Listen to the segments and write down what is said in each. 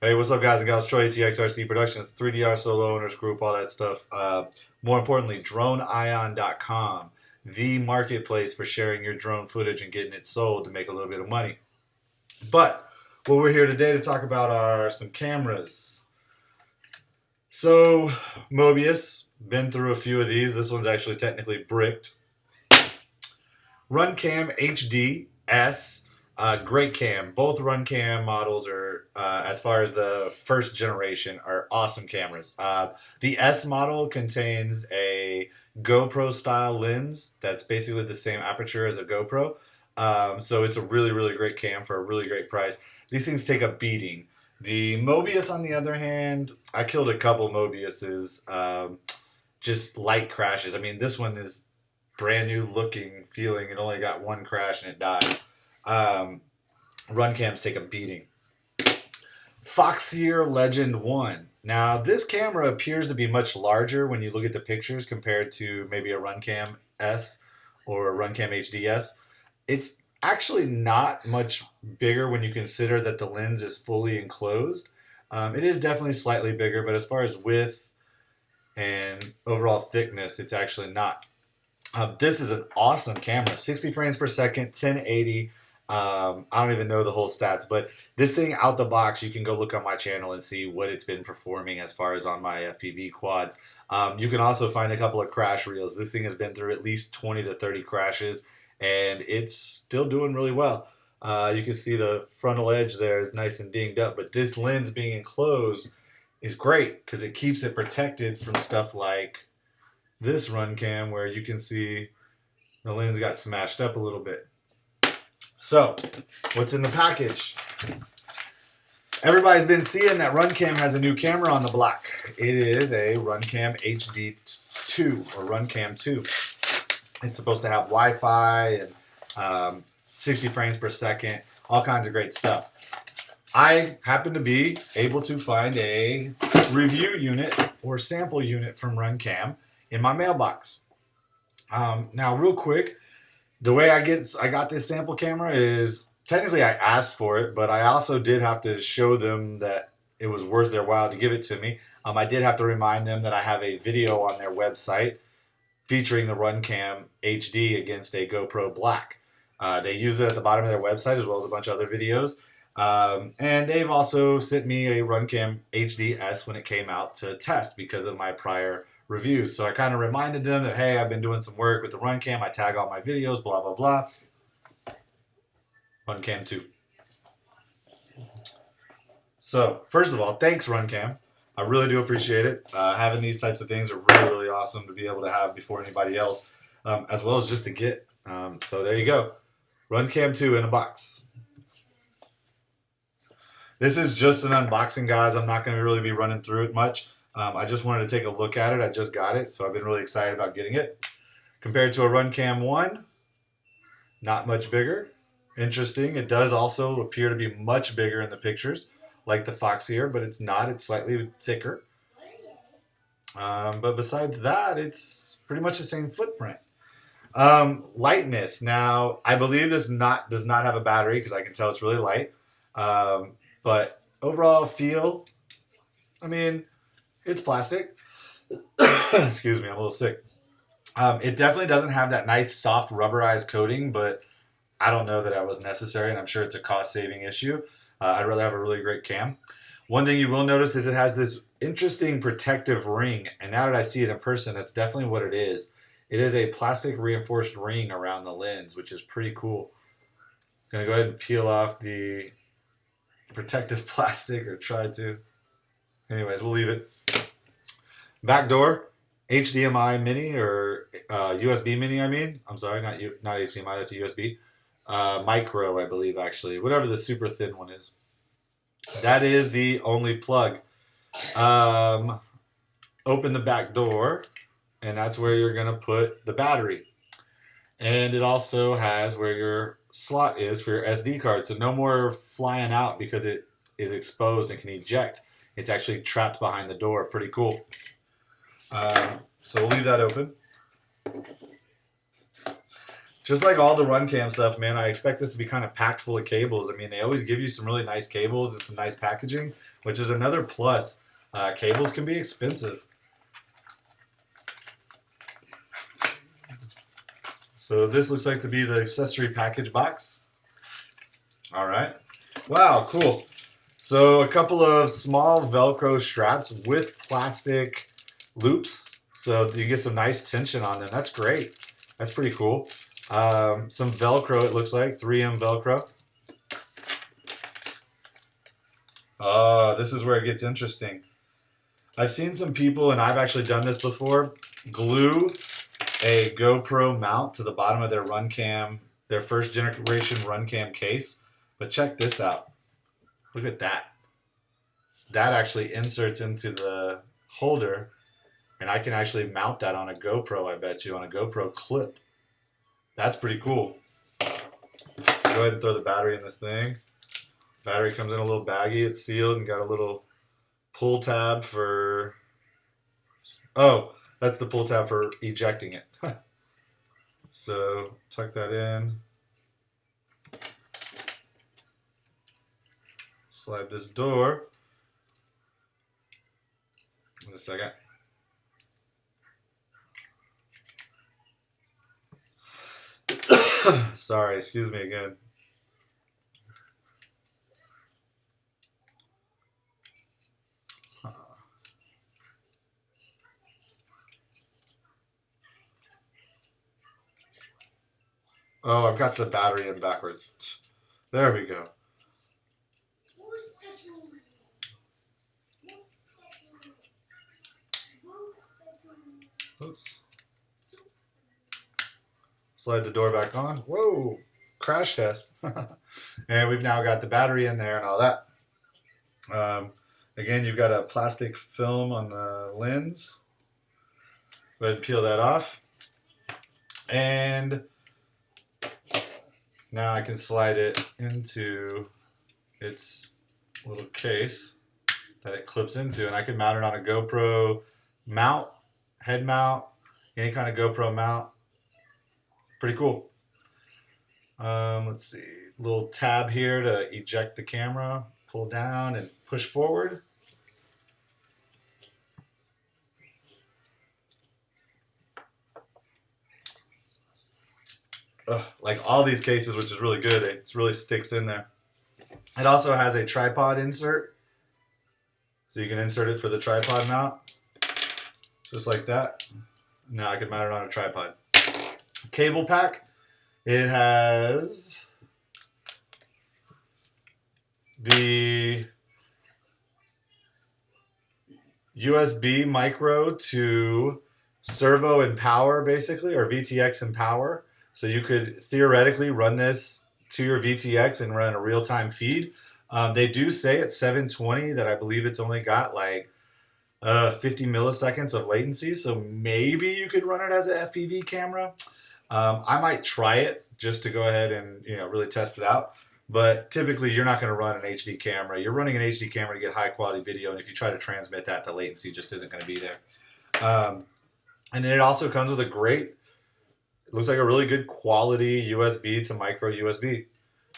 Hey, what's up, guys and gals? Troy, TXRC Productions, 3DR Solo Owners Group, all that stuff. More importantly, DroneIon.com, the marketplace for sharing your drone footage and getting it sold to make a little bit of money. But what we're here today to talk about are some cameras. So, Mobius, been through a few of these. This one's actually technically bricked. Runcam HD S. Great cam. Both Runcam models are, as far as the first generation, are awesome cameras. The S model contains a GoPro style lens that's basically the same aperture as a GoPro. So it's a really, really great cam for a really great price. These things take a beating. The Mobius, on the other hand, I killed a couple Mobiuses, just light crashes. I mean, this one is brand new looking, feeling. It only got one crash and it died. Runcams take a beating. Foxier Legend 1. Now, this camera appears to be much larger when you look at the pictures compared to maybe a Runcam S or a Runcam HDS. It's actually not much bigger when you consider that the lens is fully enclosed. It is definitely slightly bigger, but as far as width and overall thickness, it's actually not. This is an awesome camera. 60 frames per second, 1080. I don't even know the whole stats, but this thing out the box, you can go look on my channel and see what it's been performing as far as on my FPV quads. You can also find a couple of crash reels. This thing has been through at least 20 to 30 crashes, and it's still doing really well. You can see the frontal edge there is nice and dinged up, but this lens being enclosed is great because it keeps it protected from stuff like this Runcam, where you can see the lens got smashed up a little bit. So, what's in the package? Everybody's been seeing that Runcam has a new camera on the block. It is a Runcam HD2 or Runcam 2. It's supposed to have Wi-Fi and 60 frames per second, all kinds of great stuff. I happen to be able to find a review unit or sample unit from Runcam in my mailbox. Now, real quick, the way I got this sample camera is technically I asked for it, but I also did have to show them that it was worth their while to give it to me. I did have to remind them that I have a video on their website featuring the Runcam HD against a GoPro Black. They use it at the bottom of their website as well as a bunch of other videos. And they've also sent me a Runcam HD S when it came out to test because of my prior reviews. So I kind of reminded them that, hey, I've been doing some work with the Runcam. I tag all my videos, blah, blah, blah. Runcam 2. So, first of all, thanks, Runcam. I really do appreciate it. Having these types of things are really, really awesome to be able to have before anybody else, as well as just to get. So there you go. Runcam 2 in a box. This is just an unboxing, guys. I'm not going to really be running through it much. I just wanted to take a look at it. I just got it, so I've been really excited about getting it. Compared to a Runcam 1, not much bigger. Interesting. It does also appear to be much bigger in the pictures, like the Foxier, but it's not. It's slightly thicker. But besides that, it's pretty much the same footprint. Lightness. Now, I believe this does not have a battery because I can tell it's really light. But overall feel, I mean, it's plastic. Excuse me, I'm a little sick. It definitely doesn't have that nice soft rubberized coating, but I don't know that that was necessary, and I'm sure it's a cost-saving issue. I'd rather have a really great cam. One thing you will notice is it has this interesting protective ring, and now that I see it in person, that's definitely what it is. It is a plastic reinforced ring around the lens, which is pretty cool. I'm going to go ahead and peel off the protective plastic, or try to. Anyways, we'll leave it. Back door, HDMI mini, or USB mini, I mean. I'm sorry, not HDMI, that's a USB. Micro, I believe, actually. Whatever the super thin one is. That is the only plug. Open the back door, and that's where you're going to put the battery. And it also has where your slot is for your SD card. So no more flying out because it is exposed and can eject. It's actually trapped behind the door. Pretty cool. So we'll leave that open. just like all the Runcam stuff, man, I expect this to be kind of packed full of cables. I mean, they always give you some really nice cables and some nice packaging, which is another plus. Cables can be expensive. So this looks like to be the accessory package box. All right. Wow, cool. So a couple of small Velcro straps with plastic loops. So you get some nice tension on them. That's great. That's pretty cool. Some Velcro, it looks like, 3M Velcro. Oh, this is where it gets interesting. I've seen some people, and I've actually done this before, glue a GoPro mount to the bottom of their Runcam, their first generation Runcam case. But check this out. Look at that. That actually inserts into the holder, and I can actually mount that on a GoPro, I bet you, on a GoPro clip. That's pretty cool. Go ahead and throw the battery in this thing. Battery comes in a little baggie. It's sealed and got a little pull tab for... Oh, that's the pull tab for ejecting it. So tuck that in. Slide this door. In a second. Sorry, excuse me again. Oh, I've got the battery in backwards. There we go. Oops. Slide the door back on. Whoa, crash test. And we've now got the battery in there and all that. Again, you've got a plastic film on the lens. Go ahead and peel that off. And now I can slide it into its little case that it clips into, and I can mount it on a GoPro mount, head mount, any kind of GoPro mount. Pretty cool. Let's see, little tab here to eject the camera, pull down and push forward. Like all these cases, which is really good, it really sticks in there. It also has a tripod insert, so you can insert it for the tripod mount, just like that. Now I can mount it on a tripod. Cable pack. It has the USB micro to servo and power, basically, or VTX and power. So you could theoretically run this to your VTX and run a real-time feed. They do say at 720 that I believe it's only got like 50 milliseconds of latency, so maybe you could run it as an FPV camera. I might try it just to go ahead and really test it out. But typically, you're not going to run an HD camera. You're running an HD camera to get high-quality video, and if you try to transmit that, the latency just isn't going to be there. And then it also comes with a great, it looks like a really good quality USB to micro USB.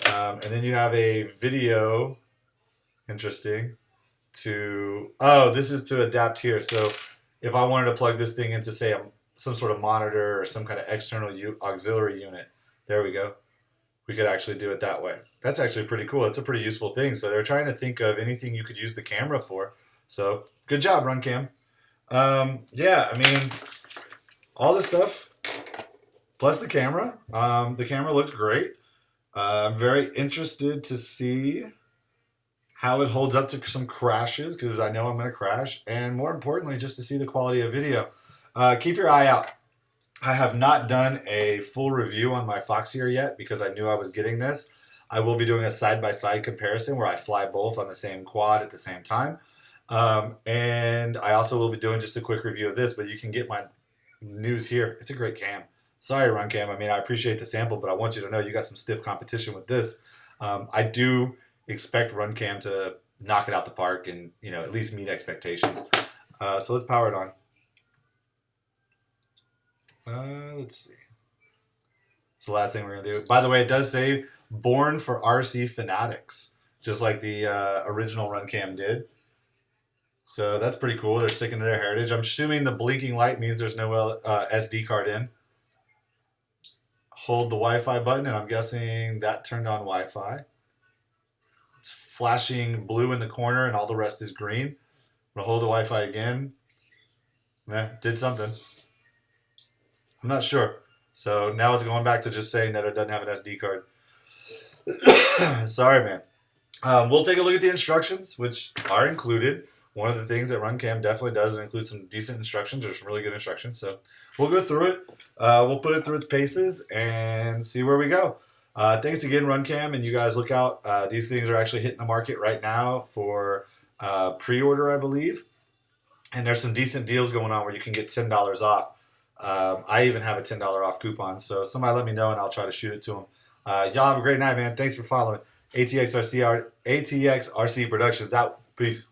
And then you have a video, interesting, this is to adapt here. So if I wanted to plug this thing into, say, some sort of monitor or some kind of external auxiliary unit, there we go. We could actually do it that way. That's actually pretty cool. It's a pretty useful thing. So they're trying to think of anything you could use the camera for. So good job, Runcam. Yeah, I mean, all this stuff, plus the camera. The camera looks great. I'm very interested to see how it holds up to some crashes, because I know I'm going to crash. And more importantly, just to see the quality of video. Keep your eye out. I have not done a full review on my Foxeer yet because I knew I was getting this. I will be doing a side-by-side comparison where I fly both on the same quad at the same time. And I also will be doing just a quick review of this, but you can get my news here. It's a great cam. Sorry, Runcam. I mean, I appreciate the sample, but I want you to know you got some stiff competition with this. I do expect Runcam to knock it out the park and, at least meet expectations. So let's power it on. Let's see. It's the last thing we're gonna do. By the way, it does say "Born for RC Fanatics," just like the original Runcam did. So that's pretty cool. They're sticking to their heritage. I'm assuming the blinking light means there's no SD card in. Hold the Wi-Fi button, and I'm guessing that turned on Wi-Fi. It's flashing blue in the corner, and all the rest is green. I'm gonna hold the Wi-Fi again. Yeah, did something. I'm not sure. So now it's going back to just saying that it doesn't have an SD card. Sorry, man. We'll take a look at the instructions, which are included. One of the things that Runcam definitely does is include some decent instructions. There's some really good instructions. So we'll go through it. We'll put it through its paces and see where we go. Thanks again, Runcam, and you guys look out. These things are actually hitting the market right now for pre-order, I believe. And there's some decent deals going on where you can get $10 off. I even have a $10 off coupon. So somebody let me know and I'll try to shoot it to them. Y'all have a great night, man. Thanks for following. ATXRC Productions out. Peace.